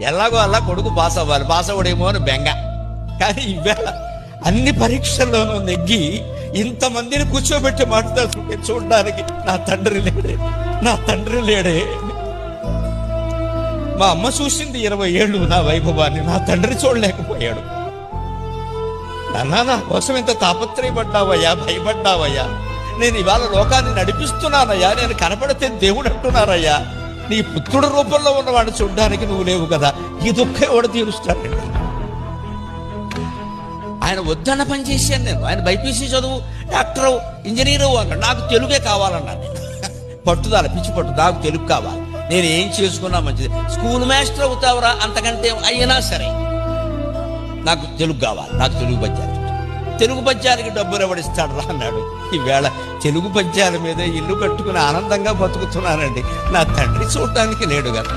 ఎలాగో అలా కొడుకు పాస్ అవ్వాలి, పాస్ అవ్వడేమో అని బెంగ. కానీ ఇవాళ అన్ని పరీక్షల్లోనూ నెగ్గి ఇంతమందిని కూర్చోబెట్టి మాట్లాడుతుంటే చూడడానికి నా తండ్రి లేడే, నా తండ్రి లేడే. మా అమ్మ చూసింది 20 ఏళ్ళు నా వైభవాన్ని, నా తండ్రి చూడలేకపోయాడు. నా కోసం ఎంత తాపత్రయపడ్డావయ్యా, భయపడ్డావయ్యా. నేను ఇవాళ లోకాన్ని నడిపిస్తున్నానయ్యా, నేను కనపడితే దేవుడు అంటున్నారయ్యా. నీ పుత్రుడు రూపంలో ఉన్నవాడిని చూడడానికి నువ్వు లేవు కదా, ఈ దుఃఖం ఎవడు తీరుస్తాడండి. ఆయన వద్దన్న పని చేశాను నేను. ఆయన బైపీసీ చదువు, డాక్టరు, ఇంజనీరు అన్నాడు. నాకు తెలుగే కావాలన్నాను. పట్టుదల, పిచ్చి పట్టు, నాకు తెలుగు కావాలి. నేను ఏం చేసుకున్నా మంచిది. స్కూల్ మాస్టర్ అవుతావురా, అంతకంటే అయినా సరే నాకు తెలుగు కావాలి, నాకు తెలుగు పద్యాలు. తెలుగు పద్యాలకి డబ్బులు ఎవడిస్తాడు రా అన్నాడు. ఈవేళ తెలుగు పద్యాల మీద ఇల్లు కట్టుకుని ఆనందంగా బతుకుతున్నానండి. నా తండ్రి చూడటానికి లేడు కదా.